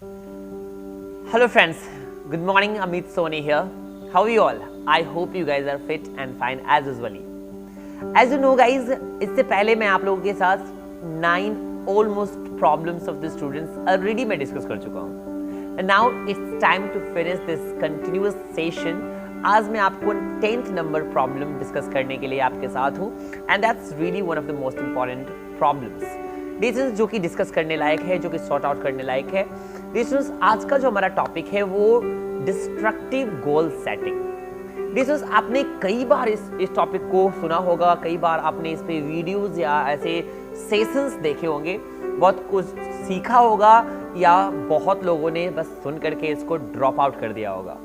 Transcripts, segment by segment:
Hello friends, good morning. Amit Soni here. How are you all? I hope you guys are fit and fine as usually. As you know guys, इससे पहले मैं आप लोगों के साथ 9 almost problems of the students already मैं discuss कर चुका हूँ. And now it's time to finish this continuous session. आज मैं आपको 10th number problem डिस्कस करने के लिए आपके साथ हूँ. And that's really one of the most important problems. Distance जो कि डिस्कस करने लायक है, जो कि सॉर्ट आउट करने लायक है. डिस्टेंस आज का जो हमारा टॉपिक है वो डिस्ट्रक्टिव गोल सेटिंग. डिस्टेंस आपने कई बार इस टॉपिक को सुना होगा, कई बार आपने इस पे वीडियोस या ऐसे सेशंस देखे होंगे, बहुत कुछ सीखा होगा या बहुत लोगों ने बस सुन करके इसको ड्रॉप आउट कर दिया होगा.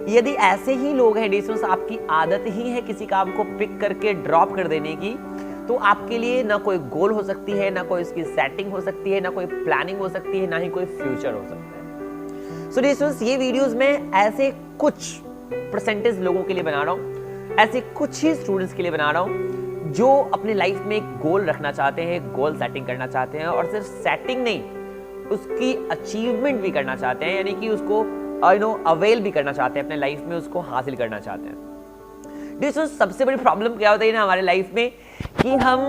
यदि ऐसे ही लोग हैं डिस्टेंस, आपकी आदत ही है किसी काम को पिक करके ड्रॉप कर देने की, तो आपके लिए ना कोई गोल हो सकती है, ना कोई उसकी सेटिंग हो सकती है, ना कोई प्लानिंग हो सकती है, ना ही कोई फ्यूचर हो सकता है. सो डिस्टेंस ये वीडियोस में ऐसे कुछ परसेंटेज लोगों के लिए बना रहा हूँ, ऐसे कुछ ही स्टूडेंट्स के लिए बना रहा हूँ जो अपने लाइफ में एक गोल रखना चाहते हैं, गोल सेटिंग करना चाहते हैं, और सिर्फ सेटिंग नहीं, उसकी अचीवमेंट भी करना चाहते हैं, यानी कि उसको अवेल भी करना चाहते हैं, अपने लाइफ में उसको हासिल करना चाहते हैं. दोस्तों सबसे बड़ी प्रॉब्लम क्या होता है ना हमारे लाइफ में कि हम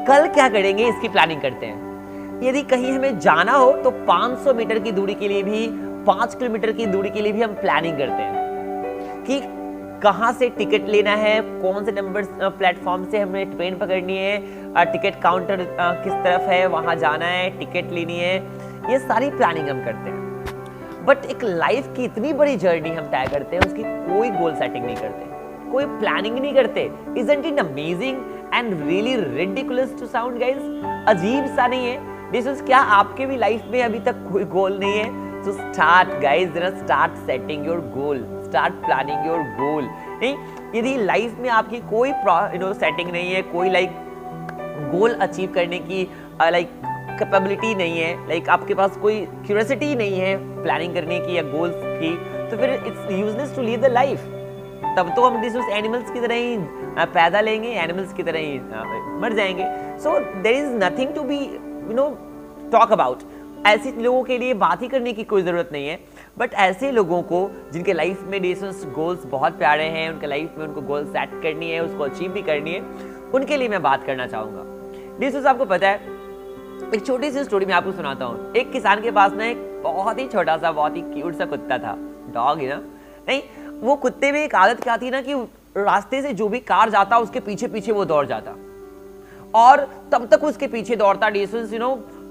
कल क्या करेंगे इसकी प्लानिंग करते हैं. यदि कहीं हमें जाना हो तो 500 मीटर की दूरी के लिए भी, 5 किलोमीटर की दूरी के लिए भी हम प्लानिंग करते हैं कि कहां से टिकट लेना है, कौन से नंबर प्लेटफॉर्म से हमें ट्रेन पकड़नी है, टिकट काउंटर किस तरफ है, वहां जाना है, टिकट लेनी है. ये सारी प्लानिंग हम करते हैं. बट एक लाइफ की इतनी बड़ी जर्नी हम तय करते हैं, उसकी कोई गोल सेटिंग नहीं करते, कोई प्लानिंग नहीं करते. Isn't it amazing and really ridiculous to sound guys? अजीब सा नहीं है? This is क्या आपके भी लाइफ में अभी तक कोई गोल नहीं है? So start guys, start setting your goal, start planning your goal. नहीं, यदि लाइफ में आपकी कोई सेटिंग नहीं है, कोई गोल अचीव करने की कैपेबिलिटी नहीं है, आपके पास कोई क्यूरियोसिटी नहीं है प्लानिंग करने की या गोल्स की, तो फिर it's useless to live the life. तब तो हम एनिमल्स की तरह ही पैदा लेंगे, एनिमल्स की तरह ही मर जाएंगे. So there is nothing to be talk about. ऐसे लोगों के लिए बात ही करने की कोई ज़रूरत नहीं है. बट ऐसे लोगों को जिनके लाइफ में गोल्स बहुत प्यारे हैं, उनके लाइफ में उनको गोल सेट करनी है, उसको अचीव भी करनी है, उनके लिए मैं बात करना चाहूँगा. डिस्टेंस आपको पता है, एक छोटी सी स्टोरी मैं आपको सुनाता हूँ. एक किसान के पास ना एक बहुत ही छोटा सा, बहुत ही क्यूट सा कुत्ता था, डॉग ही ना. नहीं, वो कुत्ते में एक आदत क्या थी ना कि रास्ते से जो भी कार जाता उसके पीछे पीछे वो दौड़ जाता, और तब तक उसके पीछे दौड़ता डिस्टेंस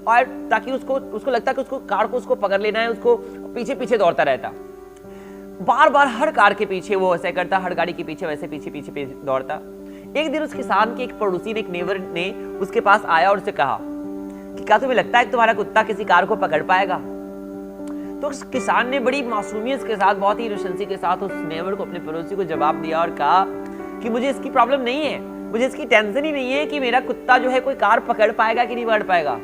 और ताकि उसको लगता कि उसको कार को उसको पकड़ लेना है, उसको पीछे पीछे दौड़ता रहता. बार बार हर कार के पीछे वो ऐसे करता, हर गाड़ी के पीछे वैसे पीछे पीछे दौड़ता. एक दिन उस किसान के एक पड़ोसी ने, एक नेबर ने उसके पास आया और उससे कहा कि क्या तुम्हें लगता है कि तुम्हारा कुत्ता किसी कार को पकड़ पाएगा? तो उस किसान ने बड़ी मासूमियत के साथ, बहुत ही इनोसेंसी के साथ उस नेबर को, अपने पड़ोसी को जवाब दिया और कहा कि मुझे इसकी प्रॉब्लम नहीं है, मुझे इसकी टेंशन ही नहीं है कि मेरा कुत्ता जो है कोई कार पकड़ पाएगा कि नहीं पकड़ पाएगा.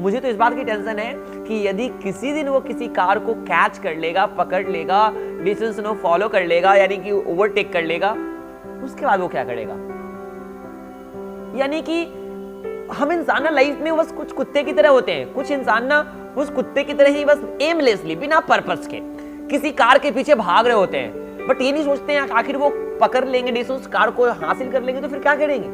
मुझे तो इस बात की टेंशन है कि यदि किसी दिन वो किसी कार को कैच कर लेगा, पकड़ लेगा, डिस्टेंस फॉलो कर लेगा, यानी कि ओवरटेक कर लेगा, उसके बाद वो क्या करेगा. यानी कि हम इंसान ना लाइफ में बस कुछ कुत्ते की तरह होते हैं. कुछ इंसान ना उस कुत्ते की तरह ही बस एमलेसली, बिना पर्पस के किसी कार के पीछे भाग रहे होते हैं. बट ये नहीं सोचते हैं आखिर वो पकड़ लेंगे, उस कार को हासिल कर लेंगे तो फिर क्या करेंगे.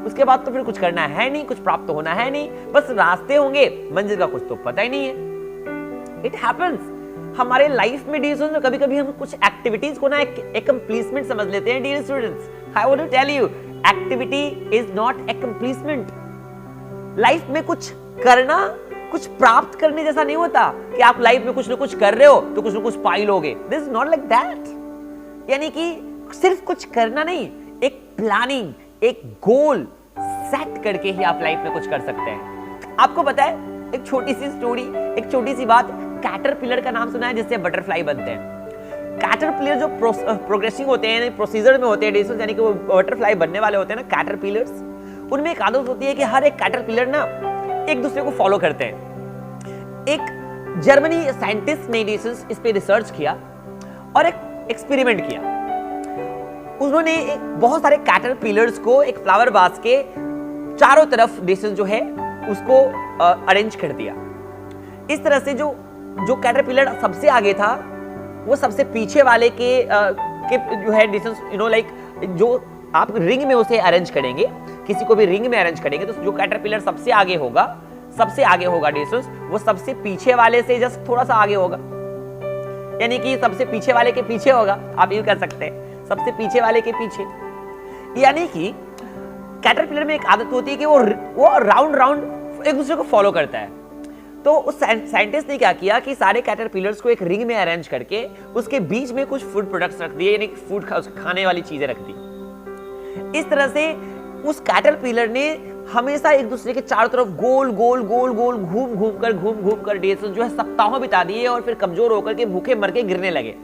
उसके बाद तो फिर कुछ करना है नहीं, कुछ प्राप्त होना है नहीं, बस रास्ते होंगे, मंजिल का कुछ तो पता ही नहीं है. इट हैपेंस हमारे लाइफ में डियर. कभी कभी हम कुछ एक्टिविटीज को ना एक कंप्लीसमेंट समझ लेते हैं. Dear students, I want to tell you, activity is not a accomplishment. Life में कुछ करना कुछ प्राप्त करने जैसा नहीं होता कि आप लाइफ में कुछ ना कुछ कर रहे हो तो कुछ ना कुछ पाई लोगे. This is not like that. यानी कि सिर्फ कुछ करना नहीं, एक प्लानिंग, एक गोल सेट करके ही आप लाइफ में कुछ कर सकते हैं. आपको पता है, एक छोटी सी स्टोरी, एक छोटी सी बात, कैटरपिलर का नाम सुना है जिससे बटरफ्लाई बनते हैं. कैटरपिलर जो प्रोग्रेसिंग होते हैं, प्रोसीजर में होते हैं, यानी कि वो बटरफ्लाई बनने वाले होते हैं ना कैटरपिलर्स, उनमें एक आदत होती है कि हर एक कैटरपिलर ना एक दूसरे को फॉलो करते हैं. एक जर्मनी साइंटिस्ट ने इस पे रिसर्च किया और एक एक्सपेरिमेंट किया. उन्होंने बहुत सारे कैटरपिलर्स को एक फ्लावर वास के चारों तरफ डिस्टेंस जो है उसको अरेंज कर दिया. इस तरह से जो जो कैटरपिलर सबसे आगे था वो सबसे पीछे वाले के जो है डिस्टेंस लाइक जो आप रिंग में उसे अरेंज करेंगे, किसी को भी रिंग में अरेंज करेंगे तो जो कैटरपिलर सबसे आगे होगा डिस्टेंस वो सबसे पीछे वाले से जस्ट थोड़ा सा आगे होगा, यानी कि सबसे पीछे वाले के पीछे होगा। आप यूं कर सकते हैं, सबसे पीछे वाले के पीछे। यानी कि कैटरपिलर में एक आदत होती है कि वो राउंड एक दूसरे को फॉलो करता है। तो उस साइंटिस्ट ने क्या किया कि सारे कैटरपिलर्स को एक रिंग में अरेंज करके उसके बीच में कुछ फूड प्रोडक्ट्स रख दिए, यानी फूड खाने वाली चीजें रख दी। इस तरह से उस कैटरपिलर ने हमेशा एक दूसरे के चारों तरफ गोल गोल गोल गोल घूम घूम कर डेज जो है सप्ताहों बिता दिए और फिर कमजोर होकर के भूखे मर के गिरने लगे।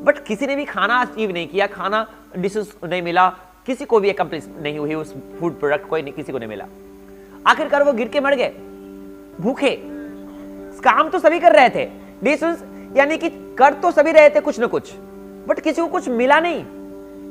बट किसी ने भी खाना अचीव नहीं किया, खाना डिशेस नहीं मिला, किसी को भी अकम्प्लिश नहीं हुई उस फूड प्रोडक्ट, कोई नहीं, किसी को नहीं मिला। आखिरकार वो गिर के मर गए भूखे। काम तो सभी कर रहे थे, डिशेस यानी कि कर तो सभी रहे थे कुछ ना कुछ, बट किसी को कुछ मिला नहीं।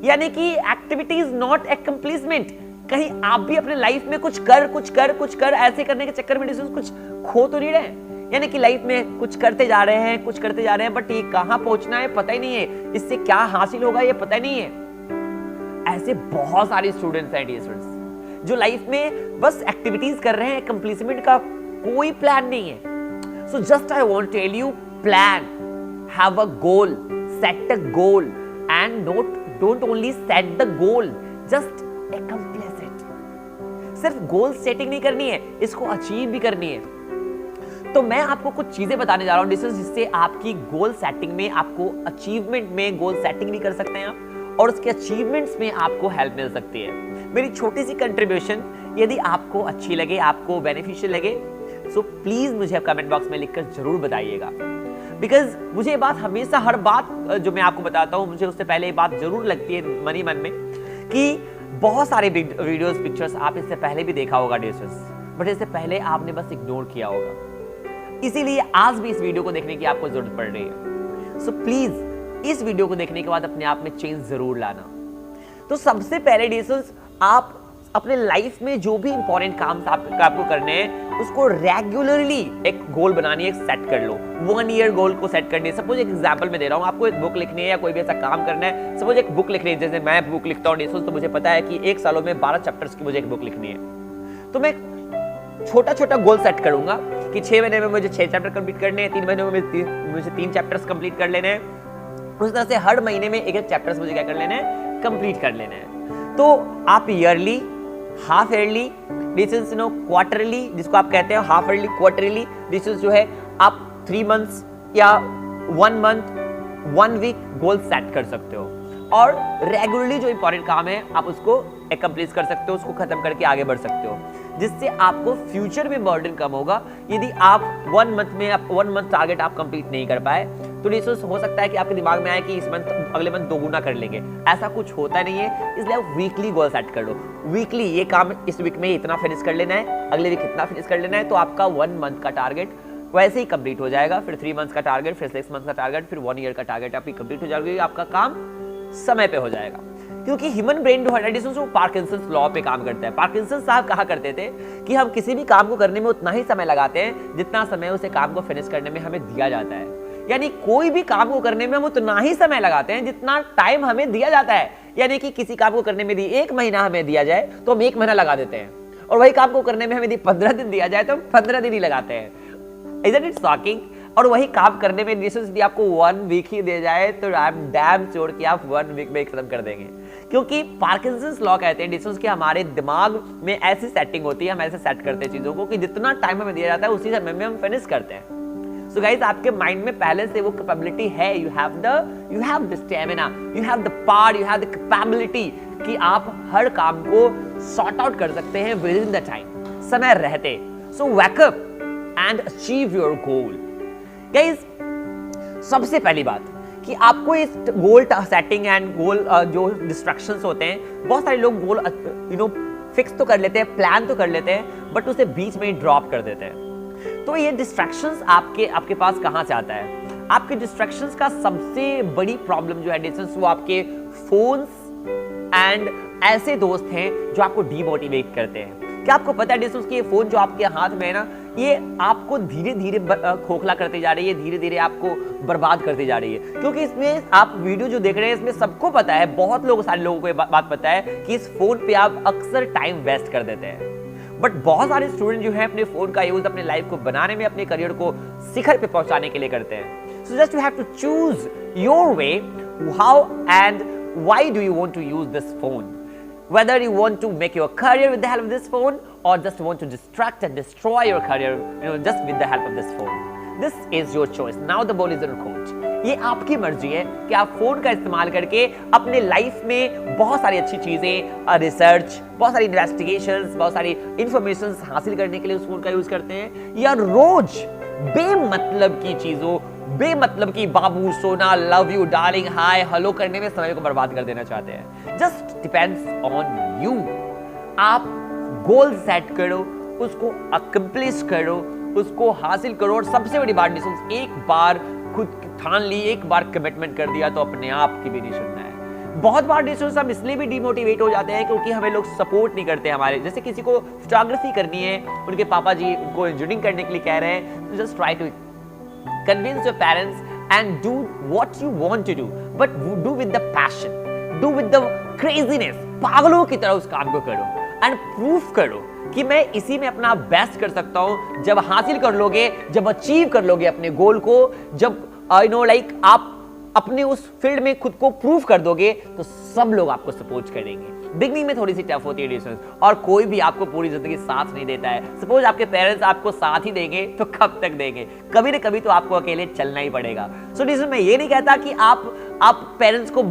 यानी कि एक्टिविटी इज नॉट अकम्प्लिशमेंट। कहीं आप भी अपने लाइफ में कुछ कर ऐसे करने के चक्कर में डिशेस कुछ खो तो नहीं रहे। यानी कि लाइफ में कुछ करते जा रहे हैं बट ये कहां पहुंचना है पता ही नहीं है, इससे क्या हासिल होगा ये पता ही नहीं है। ऐसे बहुत सारे स्टूडेंट्स हैं डियर्स जो लाइफ में बस एक्टिविटीज कर रहे हैं, कंप्लीटमेंट का कोई प्लान नहीं है। So just I want to tell you, plan, have a goal, set a goal and don't only set the goal, just accomplish it। सिर्फ गोल सेटिंग नहीं करनी है, इसको अचीव भी करनी है। तो मैं आपको कुछ चीजें बताने जा रहा हूं जिससे आपकी गोल सेटिंग में, आपको अचीवमेंट में गोल सेटिंग भी कर सकते हैं आप और उसके अचीवमेंट्स में आपको हेल्प मिल सकती है। मेरी छोटी सी कंट्रीब्यूशन यदि आपको अच्छी लगे, आपको बेनिफिशियल लगे, सो प्लीज मुझे कमेंट बॉक्स में लिखकर जरूर बताइएगा। बिकॉज मुझे ये बात हमेशा, हर बात जो मैं आपको बताता हूं, मुझे उससे पहले ये बात जरूर लगती है मन में कि बहुत सारे वीडियोस, पिक्चर्स आप इससे पहले भी देखा होगा डिशेस, बट इससे पहले आपने बस इग्नोर किया होगा। इसीलिए आज भी इस वीडियो को देखने की आपको जरूरत पड़ रही है। सो प्लीज इस वीडियो को देखने के बाद अपने आप में चेंज जरूर लाना। तो सबसे पहले डिशेस, आप अपने लाइफ में जो भी इंपॉर्टेंट काम आपको करने हैं उसको रेगुलरली एक गोल बनानी है, सेट कर लो। 1 ईयर गोल को सेट करनी है। सपोज एक एग्जांपल में दे रहा हूं, आपको एक बुक लिखनी है या कोई भी ऐसा काम करना है। सपोज एक बुक लिखनी है, जैसे मैं बुक लिखता हूं तो मुझे पता है कि 1 सालों में 12 चैप्टर्स की मुझे एक बुक लिखनी है। तो मैं छोटा गोल सेट करूंगा कि 6 महीने में मुझे 6 चैप्टर कंप्लीट करने हैं, 3 महीने में मुझे 3 चैप्टर्स कंप्लीट कर लेने हैं। उस तरह से हर महीने में एक चैप्टर्स मुझे क्या कर लेना है, कंप्लीट कर लेना है। तो आप yearly, half yearly, distance quarterly, जिसको आप कहते हैं हाफ ईयरली, क्वार्टरली, डिस्टेंस जो है आप 3 मंथ्स या 1 मंथ, 1 वीक गोल सेट कर सकते हो और रेगुलरली जो इंपॉर्टेंट काम है आप उसको अकम्प्लिश कर सकते हो, उसको खत्म करके आगे बढ़ सकते हो, जिससे आपको फ्यूचर में बर्डन कम होगा। यदि आप 1 मंथ टारगेट आप कंप्लीट नहीं कर पाए तो डिस्टेंस हो सकता है कि आपके दिमाग में आए कि इस मंथ, अगले मंथ 2 गुना कर लेंगे। ऐसा कुछ होता नहीं है, इसलिए आप वीकली गोल सेट कर लो। वीकली ये काम इस वीक में इतना फिनिश कर लेना है, अगले वीक इतना फिनिश कर लेना है, तो आपका 1 मंथ का टारगेट वैसे ही कंप्लीट हो जाएगा। फिर 3 मंथ्स का टारगेट, फिर 6 मंथ्स का टारगेट, फिर 1 ईयर का टारगेट आपकी कंप्लीट हो जाएगा। आपका काम समय पे हो जाएगा, क्योंकि ह्यूमन ब्रेन जो है वो पार्किंसंस लॉ पे काम करता है। पार्किंसन साहब कहा करते थे कि हम किसी भी काम को करने में उतना ही समय लगाते हैं जितना समय उसे काम को फिनिश करने में हमें दिया जाता है। यानी कोई भी काम को करने में हम उतना ही समय लगाते हैं जितना टाइम हमें दिया जाता है। यानी कि किसी काम को करने में 1 महीना हमें दिया जाए तो हम 1 महीना लगा देते हैं, और वही काम को करने में हमें 15 दिन दिया जाए तो हम 15 दिन ही लगाते हैं। Isn't it shocking? और वही काम करने में यदि आपको 1 वीक ही दे जाए तो आई एम डैम श्योर कि आप 1 वीक में खत्म कर देंगे। क्योंकि पार्किंसंस लॉ कहते हैं डिस्टेंस के हमारे दिमाग में ऐसी सेटिंग होती है, हम ऐसे सेट करते हैं चीजों को कि जितना टाइम हमें दिया जाता है उसी समय में हम फिनिश करते हैं। सो गाइस, आपके माइंड में पहले से वो कैपेबिलिटी है, you have the stamina, you have the power, you have the capability कि आप हर काम को सॉर्ट आउट कर सकते हैं विद इन द टाइम, समय रहते। So wake up and achieve your goal. Guys, सबसे पहली बात कि आपको इस गोल सेटिंग एंड गोल जो डिस्ट्रैक्शंस होते हैं, बहुत सारे लोग गोल फिक्स तो कर लेते हैं, प्लान तो कर लेते हैं, बट उसे बीच में ही ड्रॉप कर देते हैं। तो ये डिस्ट्रैक्शंस आपके पास कहां से आता है? आपके डिस्ट्रैक्शंस का सबसे बड़ी प्रॉब्लम जो है डिस्टेंस, वो आपके फोन्स एंड ऐसे दोस्त हैं जो आपको डीमोटिवेट करते हैं। क्या आपको पता है डिस्टेंस कि ये फोन जो आपके हाथ में है ना, ये आपको धीरे धीरे खोखला करती जा रही है, धीरे धीरे आपको बर्बाद करती जा रही है। क्योंकि इसमें आप वीडियो जो देख रहे हैं इसमें सबको पता है, बहुत लोग, सारे लोगों को ये बात पता है कि इस फोन पे आप अक्सर टाइम वेस्ट कर देते हैं। बट बहुत सारे स्टूडेंट जो है अपने फोन का यूज अपने लाइफ को बनाने में, अपने करियर को शिखर पे पहुंचाने के लिए करते हैं। So just you have to choose your way, how and why do you want to use this phone, whether you want to make your career with the help of this phone or just want to distract and destroy your career, just with the help of this phone. This is your choice. Now the ball is in your court. ये आपकी मर्जी है कि आप phone का इस्तेमाल करके अपने लाइफ में बहुत सारी अच्छी चीजें, रिसर्च, बहुत सारी इन्वेस्टिगेशंस, बहुत सारी इंफॉर्मेशंस हासिल करने के लिए उस फोन का यूज करते हैं, या रोज बेमतलब की चीजों, बेमतलब की बाबू, सोना, love you, darling, hi, hello करने में समय को बर्बाद कर देना चाहते हैं। Just depends on you. आप गोल सेट करो, उसको अकम्प्लिश करो, उसको हासिल करो। और सबसे बड़ी बात, एक बार खुद ठान ली, एक बार कमिटमेंट कर दिया तो अपने आप की भी नहीं सुनना है। बहुत बार डिसीजंस हम इसलिए भी डिमोटिवेट हो जाते हैं क्योंकि हमें लोग सपोर्ट नहीं करते हमारे। जैसे किसी को फोटोग्राफी करनी है, उनके पापा जी उनको इंजीनियरिंग करने के लिए कह रहे हैं, तो just try to convince your parents and do what you want to do, but do with the passion, do with the craziness, पागलों की तरह उस काम को करो and prove करो कि मैं इसी में अपना बेस्ट कर सकता हूं। जब हासिल कर लोगे, जब अचीव कर लोगे अपने गोल को, जब आप अपने उस फील्ड में खुद को प्रूव कर दोगे, तो सब लोग आपको सपोर्ट करेंगे। बिगनिंग में थोड़ी सी टफ होती है डिसीजंस, और कोई भी आपको पूरी जिंदगी साथ नहीं देता है। सपोज आपके पेरेंट्स आपको साथ ही देंगे तो कब तक देंगे, कभी ना कभी तो आपको अकेले चलना ही पड़ेगा। सो डिसीजन मैं ये नहीं कहता कि आप पेरेंट्स को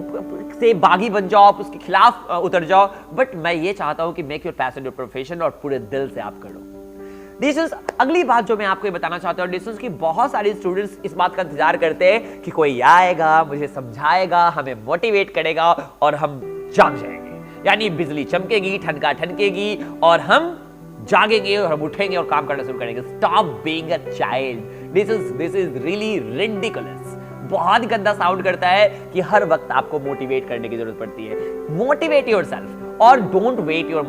से बागी बन जाओ, आप उसके खिलाफ उतर जाओ, बट मैं ये चाहता हूं कि make your passion your profession, और पूरे दिल से आप करो डिसीजंस। अगली बात जो मैं आपको ये बताना चाहता हूं, डिसीजंस की बहुत सारे स्टूडेंट्स इस बात का इंतजार करते हैं कि कोई आएगा, मुझे समझाएगा, हमें मोटिवेट करेगा और हम जाग जाएंगे। यानी बिजली चमकेगी, ठनका ठनकेगी और हम जागेंगे और हम उठेंगे और काम करना शुरू करेंगे। Stop being a child. This is really ridiculous. बहुत गंदा साउंड करता है कि हर वक्त आपको मोटिवेट करने की जरूरत पड़ती है। मोटिवेट योरसेल्फ और डोंट वेट योर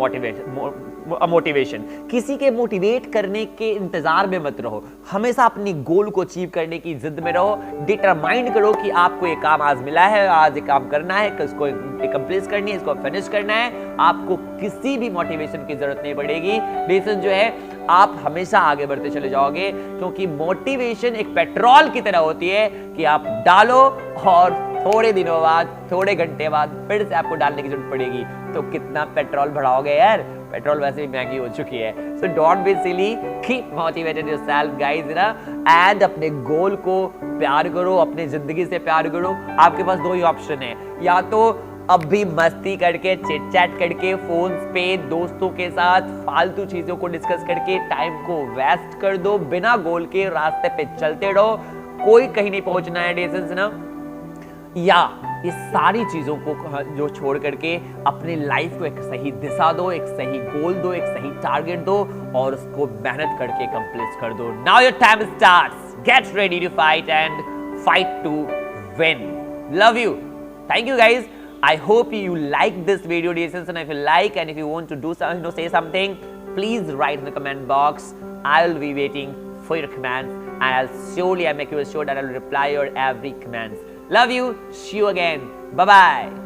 मोटिवेशन। किसी के मोटिवेट करने के इंतजार में मत रहो, हमेशा अपनी गोल को अचीव करने की जिद में रहो। डिटरमाइंड करो कि आपको ये काम आज मिला है, आज ये काम करना है, इसको कंप्लीट करनी है, इसको फिनिश करना है। आपको किसी भी मोटिवेशन की जरूरत नहीं पड़ेगी। डिसीजन जो है, आप हमेशा आगे बढ़ते चले जाओगे, क्योंकि मोटिवेशन एक पेट्रोल की तरह होती है कि आप डालो और थोड़े दिनों बाद, थोड़े घंटे बाद फिर से आपको डालने की जरूरत पड़ेगी। तो कितना पेट्रोल बढ़ाओगे यार, पेट्रोल वैसे भी महंगी हो चुकी है। So don't be silly, keep motivated yourself guys, and अपने गोल को प्यार करो, अपनी जिंदगी से प्यार करो। आपके पास दो ही ऑप्शन है, या तो अब भी मस्ती करके, चिट चैट करके, फोन पे दोस्तों के साथ फालतू चीजों को डिस्कस करके टाइम को वेस्ट कर दो, बिना गोल के रास्ते पे चलते रहो, कोई कहीं नहीं पहुंचना है डिसीजंस ना। या ये सारी चीजों को जो छोड़ करके अपनी लाइफ को एक सही दिशा दो, एक सही गोल दो, एक सही टारगेट दो और उसको मेहनत करके कंप्लीट कर दो। Now your time starts, get ready to fight and fight to win. Love you, thank you guys. I hope you like this video, decisions, and if you like and if you want to do something, say something, please write in the comment box. I'll be waiting for your comments, and I'll make you sure that I'll reply your every comments. Love you. See you again. Bye bye.